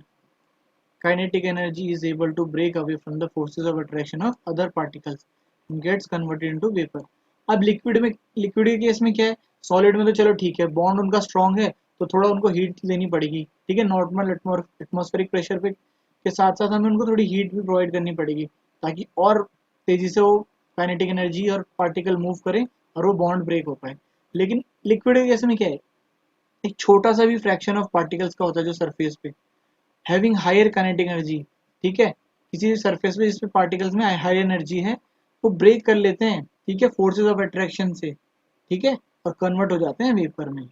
kinetic energy is able to break away from the forces of attraction of other particles and gets converted into vapor। अब liquid के case में क्या है, solid में तो चलो ठीक है, बॉन्ड उनका स्ट्रॉन्ग है तो थोड़ा उनको हीट देनी पड़ेगी, ठीक है, नॉर्मल एटमॉस्फेरिक प्रेशर पे के साथ साथ हमें उनको थोड़ी हीट भी प्रोवाइड करनी पड़ेगी ताकि और तेजी से वो काइनेटिक एनर्जी और पार्टिकल मूव करें और वो बॉन्ड ब्रेक हो पाए। लेकिन लिक्विड के केस में क्या है, एक छोटा सा भी फ्रैक्शन ऑफ पार्टिकल्स का होता है जो सरफेस पे हैविंग हायर काइनेटिक एनर्जी, ठीक है, किसी सरफेस पे जिसपे पार्टिकल्स में हाई एनर्जी है, वो ब्रेक कर लेते हैं, ठीक है, फोर्सेस ऑफ अट्रैक्शन से, ठीक है, और कन्वर्ट हो जाते हैं वेपर में।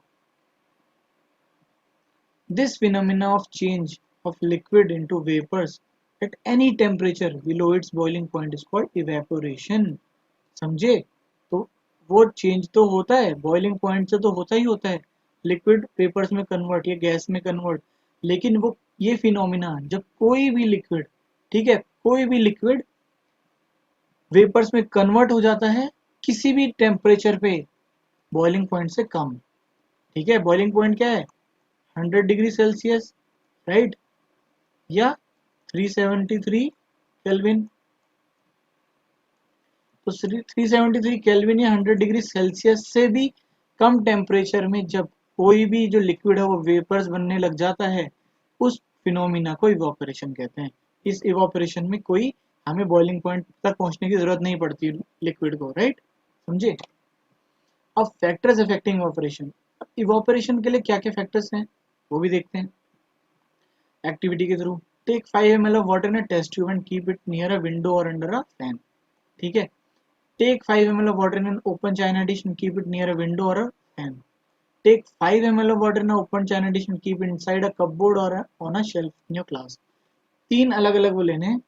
This phenomena of change of liquid into vapours at any temperature below its boiling point is called evaporation. समझे? तो वो चेंज तो होता है, बॉइलिंग पॉइंट से तो होता ही होता है, लिक्विड पेपर्स में कन्वर्ट या गैस में कन्वर्ट, लेकिन वो ये फिनोमिना जब कोई भी लिक्विड, ठीक है, कोई भी लिक्विड वेपर्स में कन्वर्ट हो जाता है किसी भी टेम्परेचर पे बॉइलिंग पॉइंट से कम, ठीक है, बॉइलिंग पॉइंट क्या है, 100 डिग्री सेल्सियस, राइट, या 373 केल्विन। तो 373 केल्विन या 100 डिग्री सेल्सियस से भी कम टेम्परेचर में जब कोई भी जो लिक्विड है वो वेपर्स बनने लग जाता है, उस फिनोमिना को इवापोरेशन कहते हैं। इस इवापोरेशन में कोई हमें बॉइलिंग पॉइंट तक पहुंचने की जरूरत नहीं पड़ती लिक्विड को, राइट, समझे। अब फैक्टर्स अफेक्टिंग इवापोरेशन, इवोपरेशन के लिए क्या क्या फैक्टर्स हैं वो भी देखते हैं एक्टिविटी के थ्रू। Take 5 ml of water in a test tube and keep it near a window or under a fan. ठीक है, take 5 ml of water in an open china dish and keep it near a window or a fan. Take 5 ml of water in a open china dish and keep inside a cupboard or on a shelf in your class. तीन अलग अलग वो लेने हैं।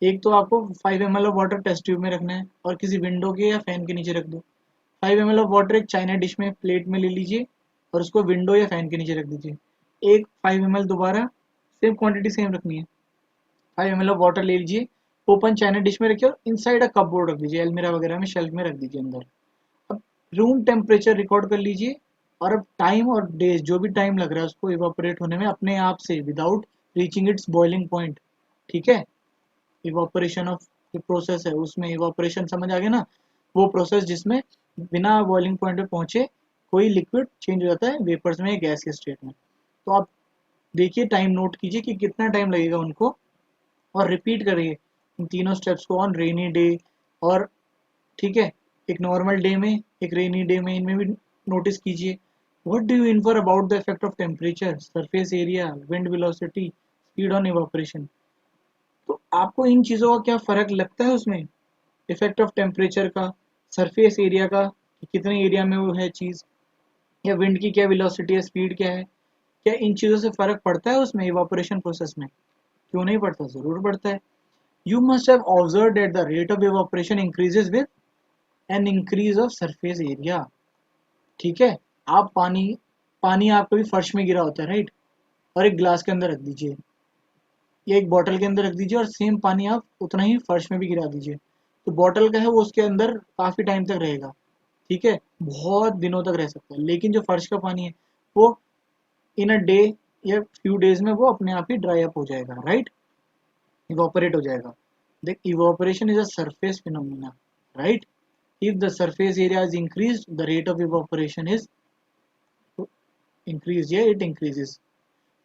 एक तो आपको 5 ml of water test tube में रखना है और किसी विंडो के या फैन के नीचे रख दो। 5 ml ऑफ वाटर एक चाइना डिश में प्लेट में ले लीजिए और उसको विंडो या फैन के नीचे रख दीजिए। एक 5 ml दोबारा सेम क्वांटिटी सेम रखनी है। 5 ml ऑफ वाटर ले लीजिए, ओपन चाइना डिश में रखिए और इनसाइड अ कपबोर्ड रख दीजिए, अलमीरा वगैरह में शेल्फ में रख दीजिए अंदर। अब रूम टेम्परेचर रिकॉर्ड कर लीजिए और अब टाइम और डेज जो भी टाइम लग रहा है उसको इवापोरेट होने में अपने आप से without reaching it's boiling point. ठीक है, इवापोरेशन ऑफ जो प्रोसेस है उसमें इवापोरेशन समझ आ गया ना, वो प्रोसेस जिसमें बिना बॉइलिंग पॉइंट पे पहुंचे कोई लिक्विड चेंज हो जाता है वेपर्स में या गैस के स्टेट में। तो आप देखिए, टाइम नोट कीजिए कि कितना टाइम लगेगा उनको और रिपीट करिए इन तीनों स्टेप्स को ऑन रेनी डे और ठीक है एक नॉर्मल डे में एक रेनी डे में, इनमें भी नोटिस कीजिए। What do you infer about the effect of temperature, surface area, wind velocity, speed on evaporation. तो आपको इन चीज़ों का क्या फ़र्क लगता है उसमें, इफेक्ट ऑफ टेम्परेचर का, सरफेस एरिया का कि कितने एरिया में वो है चीज़, या विंड की क्या वेलोसिटी है, स्पीड क्या है, क्या इन चीज़ों से फ़र्क पड़ता है उसमें इवापोरेशन प्रोसेस में? क्यों नहीं पड़ता, ज़रूर पड़ता है। You must have observed that the rate of evaporation increases with an increase of surface area। ठीक है, आप पानी पानी आप कभी फर्श में गिरा होता है राइट, और एक ग्लास के अंदर रख दीजिए या एक बॉटल के अंदर रख दीजिए और सेम पानी आप उतना ही फर्श में भी गिरा दीजिए, तो बॉटल का है वो उसके अंदर काफ़ी टाइम तक रहेगा। ठीक है, बहुत दिनों तक रह सकता है, लेकिन जो फर्श का पानी है वो इन अ डे या फ्यू डेज में वो अपने आप ही ड्राई अप हो जाएगा राइट, इवापोरेट हो जाएगा। देख, evaporation is a surface phenomena right. If the surface area is increased, the rate of evaporation is increased, yeah it increases।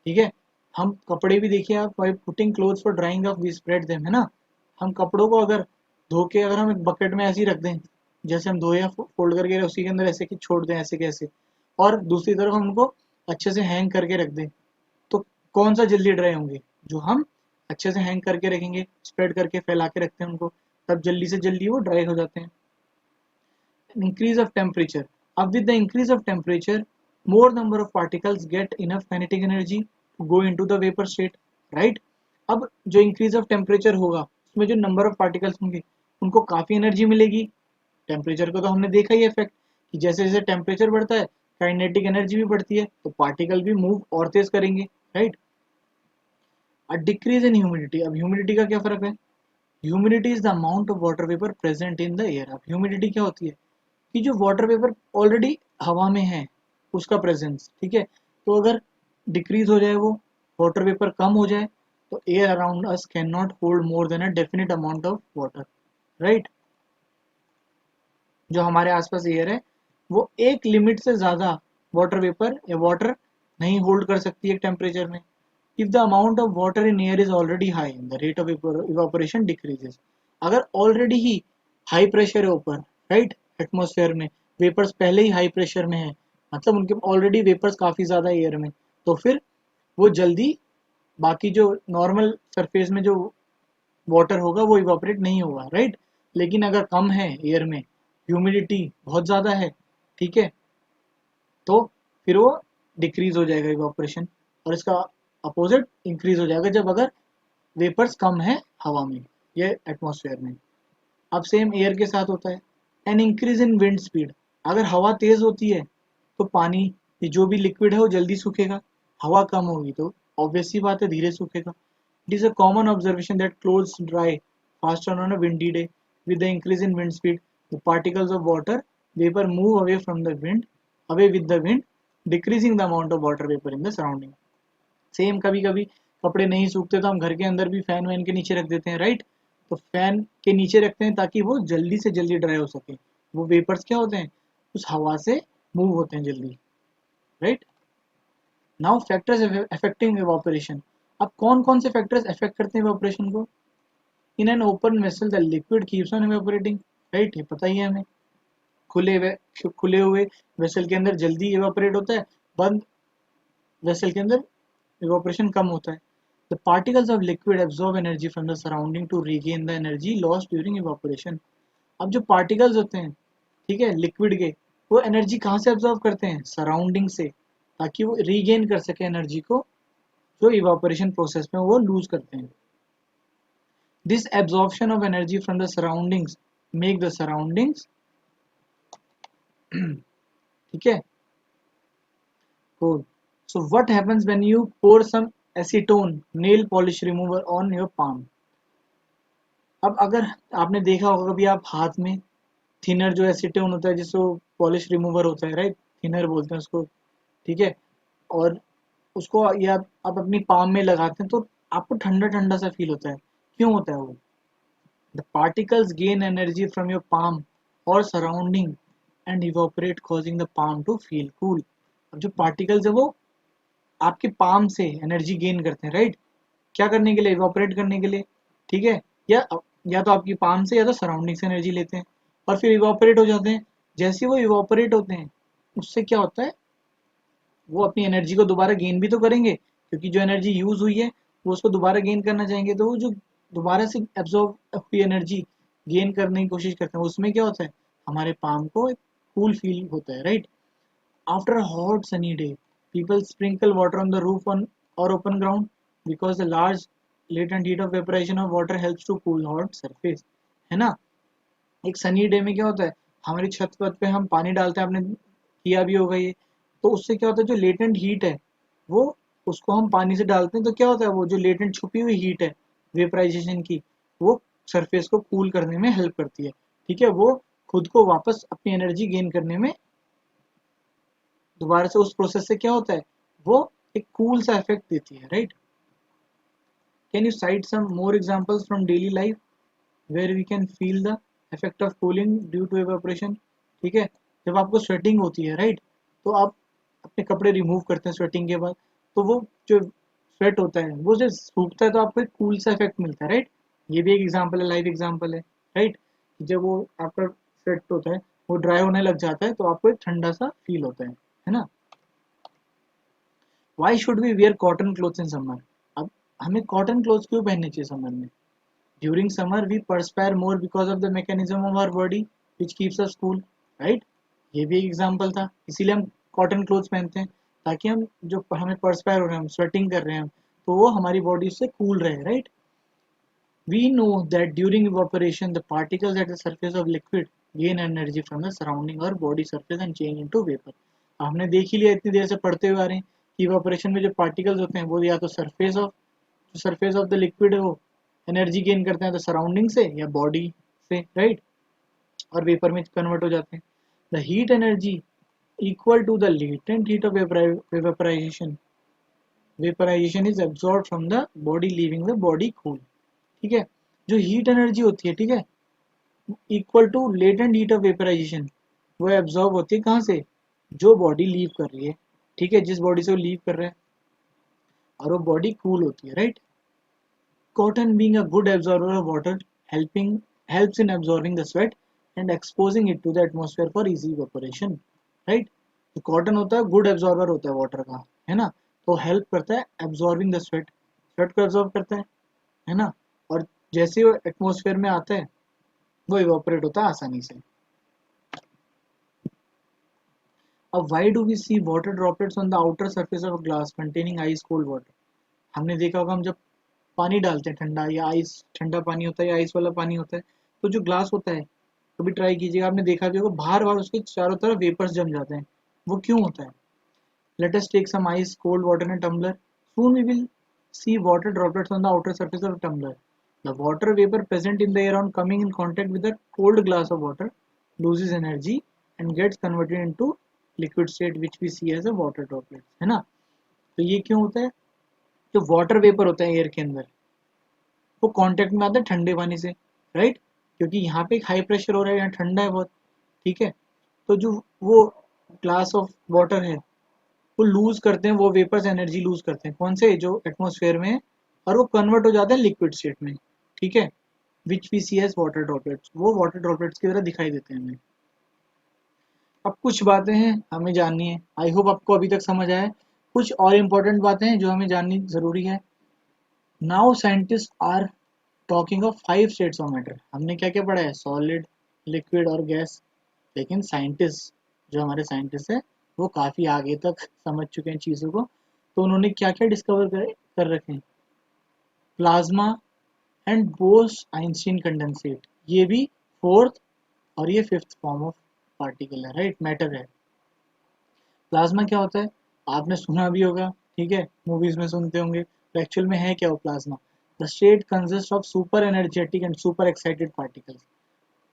ठीक है, हम कपड़े भी देखिए आप, by putting clothes for drying up we spread them, है ना। हम कपड़ों को अगर धो के अगर हम एक बकेट में ऐसे ही रख दें, जैसे हम धोए फोल्ड करके उसी के अंदर ऐसे कि छोड़ दें ऐसे कैसे, और दूसरी तरफ हम उनको अच्छे से हैंग करके रख दें, तो कौन सा जल्दी ड्राई होंगे, जो हम अच्छे से हैंग करके रखेंगे, स्प्रेड करके फैला के रखते हैं उनको, तब जल्दी से जल्दी वो ड्राई हो जाते हैं। Increase of temperature. Up with the increase of temperature, more number of particles get enough kinetic energy to go into the vapor state, right? अब जो increase of temperature होगा उसमें जो number of particles होंगे उनको काफ़ी एनर्जी मिलेगी। Temperature को तो हमने देखा ही इफेक्ट कि जैसे जैसे टेम्परेचर बढ़ता है काइनेटिक एनर्जी भी बढ़ती है, तो पार्टिकल भी मूव और तेज करेंगे right. A decrease in humidity, अब ह्यूमिडिटी का क्या फर्क है। Humidity is the amount of water vapour present in the air. अब ह्यूमिडिटी क्या होती है कि जो वाटर वेपर ऑलरेडी हवा में है उसका प्रेजेंस। ठीक है, तो अगर डिक्रीज हो जाए वो वाटर वेपर कम हो जाए तो air around us can not hold more than a definite amount of water right. जो हमारे आसपास एयर है वो एक लिमिट से ज़्यादा वाटर वेपर या वाटर नहीं होल्ड कर सकती है टेम्परेचर में। If the amount of water in air is already high, the rate of evaporation decreases. अगर ऑलरेडी ही हाई प्रेशर है ऊपर राइट, एटमोसफेयर में वेपर्स पहले ही हाई प्रेशर में है, मतलब उनके ऑलरेडी वेपर्स काफ़ी ज़्यादा एयर में, तो फिर वो जल्दी बाकी जो नॉर्मल सरफेस में जो वाटर होगा वो इवापोरेट नहीं होगा राइट। लेकिन अगर कम है एयर में, ह्यूमिडिटी बहुत ज़्यादा है, ठीक है, तो फिर वो डिक्रीज हो जाएगा इवापोरेशन, और इसका अपोजिट इंक्रीज हो जाएगा जब अगर वेपर्स कम है हवा में या एटमॉस्फेयर में। अब सेम एयर के साथ होता है। An increase in wind speed, अगर हवा तेज होती है तो पानी ये जो भी लिक्विड है वो जल्दी सूखेगा, हवा कम होगी तो ऑब्वियस सी बात है धीरे सूखेगा। It is a common observation that clothes dry faster on a windy day. With the increase in wind speed, the particles of water vapor move away with the wind, decreasing the amount of water vapor in the surrounding। Same कभी कभी कपड़े नहीं सूखते तो हम घर के अंदर भी फैन वैन के नीचे रख देते हैं राइट, तो फैन के नीचे रखते हैं ताकि वो जल्दी से जल्दी ड्राई हो सके। वो वेपर्स क्या होते हैं, उस हवा से मूव होते हैं जल्दी right. Now factors affecting evaporation. अब कौन कौन से फैक्टर्स अफेक्ट करते हैं इवापोरेशन को। इन an open vessel the liquid keeps on evaporating, right, ये पता ही है हमें। खुले हुए वेसल के अंदर जल्दी इवापोरेट होता है, बंद वेसल के अंदर इवापोरेशन कम होता है। The particles of liquid absorb energy from the surrounding to regain the energy lost during evaporation. अब जो पार्टिकल्स होते हैं, ठीक है, लिक्विड के, वो एनर्जी कहाँ से एब्जॉर्ब करते हैं? सराउंडिंग से, ताकि वो रीगेन कर सके एनर्जी को जो इवापोरेशन प्रोसेस में वो लूज करते हैं। This absorption of energy from the surroundings make the surroundings, ठीक है, cool. So what happens when you pour some acetone nail polish remover on your palm? अब अगर आपने देखा होगा कभी आप हाथ में थिनर जो एसीटोन होता है जिसको पॉलिश रिमूवर होता है, राइट, थिनर बोलते हैं उसको, ठीक है, और उसको ये आप अपनी पाम में लगाते हैं तो आपको ठंडा ठंडा सा फील होता है। क्यों होता है वो? The particles gain energy from your palm और surrounding and evaporate causing the palm to feel cool. अब जो पार्टिकल्स है वो आपके पाम से एनर्जी गेन करते हैं, राइट, क्या करने के लिए? इवापोरेट करने के लिए, ठीक है, या तो आपकी पाम से या तो सराउंडिंग से एनर्जी लेते हैं और फिर इवापोरेट हो जाते हैं। जैसे वो इवापोरेट होते हैं उससे क्या होता है, वो अपनी एनर्जी को दोबारा गेन भी तो करेंगे, क्योंकि जो एनर्जी यूज हुई है वो उसको दोबारा गेन करना चाहेंगे, तो वो जो दोबारा से एब्जॉर्ब हुई एनर्जी गेन करने की कोशिश करते हैं उसमें क्या होता है, हमारे पाम को एक कूल फील होता है, right. After a hot sunny day people sprinkle water on the roof on or open ground because the large latent heat of evaporation of water helps to cool hot surface, है ना। एक sunny day में क्या होता है, हमारी छत वत पे हम पानी डालते हैं, आपने किया भी होगा ये, तो उससे क्या होता है जो लेटेंट हीट है वो, उसको हम पानी से डालते हैं तो क्या होता है, वो जो लेटेंट छुपी हुई हीट है वेपराइजेशन की, वो सरफेस को कूल करने में हेल्प करती है, ठीक है, वो खुद को वापस अपनी एनर्जी गेन करने में दोबारा से उस प्रोसेस से क्या होता है, वो एक कूल सा इफेक्ट देती है, right. Can you cite some more examples from daily life where we can feel the effect of cooling due to evaporation, ठीक है, जब आपको स्वेटिंग होती है, राइट, तो आप अपने कपड़े रिमूव करते हैं स्वेटिंग के बाद, तो वो जो स्वेट होता है वो जब सूखता है तो आपको एक कूल सा इफेक्ट मिलता है, राइट। ये भी एक एग्जांपल है, लाइव एग्जांपल है, राइट। जब वो आपका स्वेट होता है वो ड्राई होने लग जाता है तो आपको एक ठंडा सा फील होता है ना। Why should we wear cotton clothes in summer? अब हमें कॉटन क्लोथ्स क्यों पहनने चाहिए समर में? During summer we perspire more because of the mechanism of our body which keeps us cool, right. ये भी एक एग्जांपल था, इसीलिए हम कॉटन क्लोथ्स पहनते हैं, ताकि हम जो हमें परस्पायर हो रहे हैं, हम स्वेटिंग कर रहे हैं, तो वो हमारी बॉडी से कूल रहे, right. We know that during evaporation, the particles at the surface of liquid gain energy from the surrounding or body surface and change into vapor. हमने देख ही लिया, इतनी देर से पढ़ते हुए आ रहे हैं कि इवापोरेशन में जो पार्टिकल्स होते हैं वो या तो सरफेस ऑफ द लिक्विड है वो एनर्जी गेन करते हैं तो सराउंडिंग से या बॉडी से, राइट, और वेपर में कन्वर्ट हो जाते हैं। The heat energy equal to the latent heat of vaporisation is absorb from the body leaving the body cool, ठीक है। जो हीट एनर्जी होती है, ठीक है, equal to latent heat of vaporisation, वो एब्जॉर्ब होती है कहाँ से, जो बॉडी लीव कर रही है, ठीक है, जिस बॉडी से वो लीव कर रहा है, और वो बॉडी कूल होती है, right. Cotton being a good absorber of water helps in absorbing the sweat and exposing it to the atmosphere for easy evaporation, right. तो कॉटन होता है गुड एब्जॉर्बर होता है वाटर का, है ना, तो हेल्प करता है एब्जॉर्बिंग द स्वेट, स्वेट को एब्जॉर्ब करता है ना, और जैसे वो एटमॉस्फेयर में आता है वो इवापोरेट होता है आसानी से। अब why do we see water droplets on the outer surface of glass containing ice cold water? हमने देखा होगा हम जब पानी डालते हैं ठंडा या आइस, ठंडा पानी होता है या आइस वाला पानी होता है, तो जो ग्लास होता है, कभी ट्राई कीजिएगा, आपने देखा भी होगा बाहर बाहर उसके चारों तरफ वेपर्स जम जाते हैं, वो क्यों होता है? Let us take some ice cold water in a tumbler, soon we will see water droplets on the outer surface of a tumbler. The water vapor present in the air on coming in contact with a cold glass of water loses energy and gets converted into liquid state which we see as a water droplet, है ना। तो ये क्यों होता है? जो water vapour होता है एयर के अंदर वो कांटेक्ट में आता है ठंडे पानी से, राइट, क्योंकि यहाँ पे एक हाई प्रेशर हो रहा है, यहाँ ठंडा है बहुत, ठीक है, तो जो वो ग्लास ऑफ वाटर है वो लूज करते हैं, वो वेपर्स एनर्जी लूज करते हैं, कौन से, जो एटमॉस्फेयर में है, और वो कन्वर्ट हो जाते हैं लिक्विड स्टेट में, ठीक है, which we see as water droplets, वो वाटर ड्रॉपलेट्स की तरह दिखाई देते हैं हमें। अब कुछ बातें हैं हमें जाननी है, आई होप आपको अभी तक समझ आया है। कुछ और इम्पोर्टेंट बातें हैं जो हमें जाननी ज़रूरी है। Now scientist are talking of 5 states of matter. हमने क्या क्या पढ़ा है, सॉलिड, लिक्विड और गैस। लेकिन साइंटिस्ट, जो हमारे साइंटिस्ट है, वो काफ़ी आगे तक समझ चुके हैं चीज़ों को। तो उन्होंने क्या क्या डिस्कवर कर रखे हैं, plasma and boss Einstein condensate, ये भी फोर्थ और ये फिफ्थ फॉर्म ऑफ पार्टिकल है, राइट, मैटर है। प्लाज्मा क्या होता है, आपने सुना भी होगा, ठीक है, मूवीज में सुनते होंगे। तो एक्चुअल में है क्या वो plasma? The state consist of super energetic and super excited particles.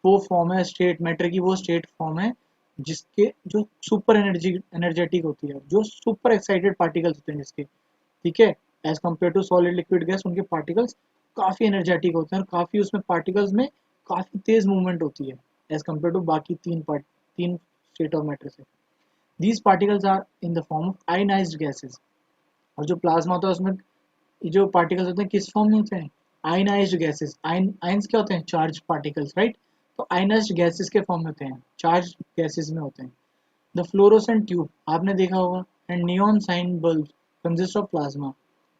वो फॉर्म है स्टेट मैटर की, वो स्टेट फॉर्म है जिसके जो सुपर एनर्जेटिक होती है, जो सुपर एक्साइटेड पार्टिकल्स होते हैं जिसके, ठीक है, as compare to solid liquid gas, उनके पार्टिकल्स काफ़ी एनर्जेटिक होते हैं और काफ़ी उसमें पार्टिकल्स में काफ़ी तेज मूवमेंट होती है एज कम्पेयर टू बाकी तीन स्टेट ऑफ मैटर से। These particles are in the form of ionised gases. और जो प्लाज्मा होता है उसमें जो पार्टिकल्स होते हैं किस फॉर्म में होते हैं, आयनाइज्ड गैसेस। आयंस क्या होते हैं, चार्ज पार्टिकल्स, राइट। तो आयनाइज्ड गैसेस के फॉर्म में होते हैं, चार्ज गैसेस में होते हैं। द फ्लोरोसेंट ट्यूब आपने देखा होगा, and neon sign bulb consist of plasma.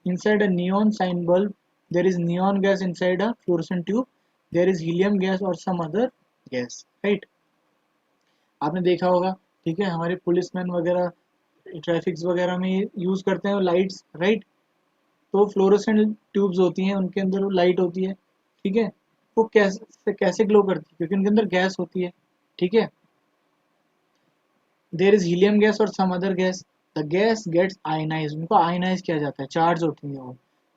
Inside a neon sign bulb, there is neon gas inside a fluorescent tube. There is helium gas or some other gas, right? आपने देखा होगा, ठीक है, हमारे policeman वगैरह ट्रैफिक्स वगैरह में use करते हैं लाइट्स, राइट। तो फ्लोरोसेंट ट्यूब्स होती हैं, उनके अंदर वो लाइट होती है, ठीक है। वो कैसे कैसे ग्लो करती है, क्योंकि उनके अंदर गैस होती है, ठीक है। देयर इज हीलियम गैस और some other gas. The gas gets ionise, उनको आयनाइज किया जाता है, चार्ज होती है वो।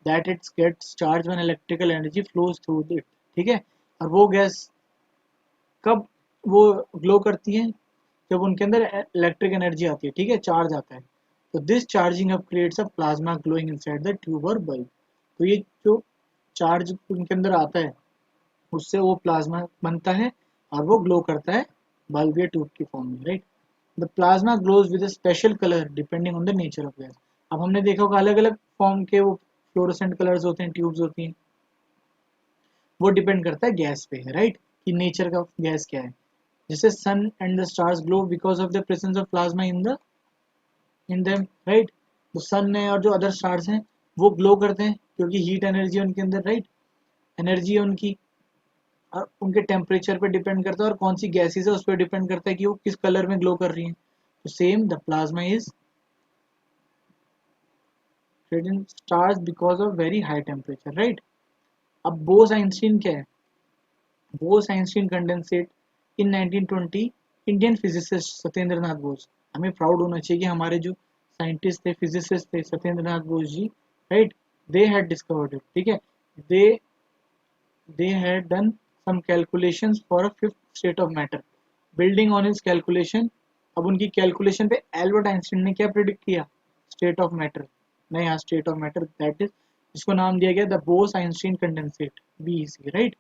That its gets charge when electrical energy flows through it, ठीक है। और वो गैस कब वो ग्लो करती है, जब उनके अंदर इलेक्ट्रिक एनर्जी आती है, ठीक है, चार्ज आता है। तो this charging up creates a plasma glowing inside the tube और बल्ब। तो ये जो चार्ज उनके अंदर आता है उससे वो प्लाज्मा बनता है और वो ग्लो करता है बल्ब या ट्यूब की फॉर्म में, right. The plasma glows with a special colour depending on the nature of gas. अब हमने देखा होगा अलग अलग फॉर्म के वो फ्लोरोसेंट कलर्स होते हैं, ट्यूब्स होती हैं, वो डिपेंड करता है गैस पे, राइट, कि नेचर का गैस क्या है। जैसे sun and the stars glow because of the presence of plasma in them, right. तो सन है और जो अदर स्टार्स हैं वो ग्लो करते हैं क्योंकि हीट एनर्जी है उनके अंदर, राइट, एनर्जी है उनकी। और उनके टेम्परेचर पे डिपेंड करता है और कौन सी गैसेस है उस पर डिपेंड करता है कि वो किस कलर में ग्लो कर रही हैं। तो same the plasma is creating stars because of very high temperature, right? अब बोस आइंस्टीन क्या है, बोस आइंस्टीन कंडेंसेट इन 1920, इंडियन फिजिसिस्ट सत्येंद्र नाथ बोस। हमें प्राउड होना चाहिए कि हमारे जो साइंटिस्ट थे, फिजिसिस्ट थे, Satyendra Nath Bose ji, right, they had discovered it, ठीक है। They they had done some calculations for a fifth state of matter. Building on his calculation, अब उनकी कैलकुलेशन पे एल्बर्ट आइंस्टीन ने क्या प्रिडिक्ट किया, स्टेट ऑफ मैटर, नया state of matter, that is जिसको नाम दिया गया the Bose Einstein condensate, BEC, right.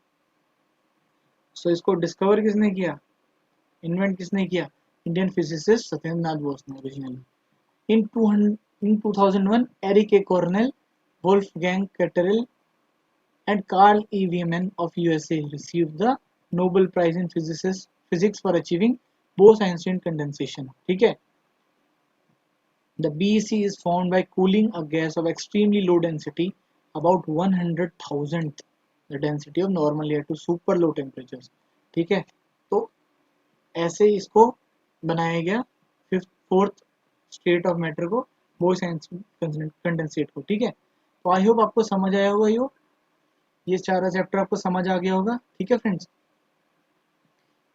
So इसको डिस्कवर किसने किया, इन्वेंट किसने किया, इंडियन फिजिसिस्ट सत्येंद्र नाथ बोस ने originally. In 2001 Eric A Cornell, Wolfgang Ketterle and Carl E. Wieman of USA received the Nobel Prize in Physics for achieving Bose-Einstein condensation. ठीक है? The BEC is formed by cooling a gas of extremely low density, about 100,000th the density of normal air to super low temperatures. ठीक है? तो ऐसे इसको बनाया गया fifth fourth state of matter को, बोस कंडेंसेट को, ठीक है। तो आई होप आपको समझ आया होगा, ये सारा चैप्टर आपको समझ आ गया होगा, ठीक है friends.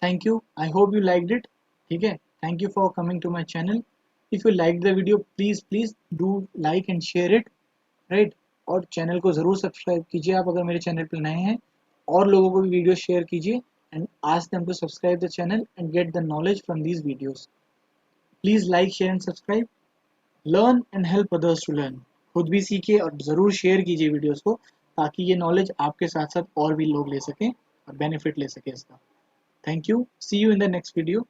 Thank you, I hope you liked it, ठीक है। Thank you for coming to my channel. If you like the video please please do like and share it, right. और चैनल को ज़रूर सब्सक्राइब कीजिए आप अगर मेरे चैनल पर नए हैं, और लोगों को भी वीडियो शेयर कीजिए and ask them to subscribe the channel and get the knowledge from these videos. Please like share and subscribe, learn and help others to learn. खुद भी सीखिए और ज़रूर शेयर कीजिए वीडियोज़ को, ताकि ये नॉलेज आपके साथ साथ और भी लोग ले सकें और बेनिफिट ले सकें इसका। Thank you, see you in the next video.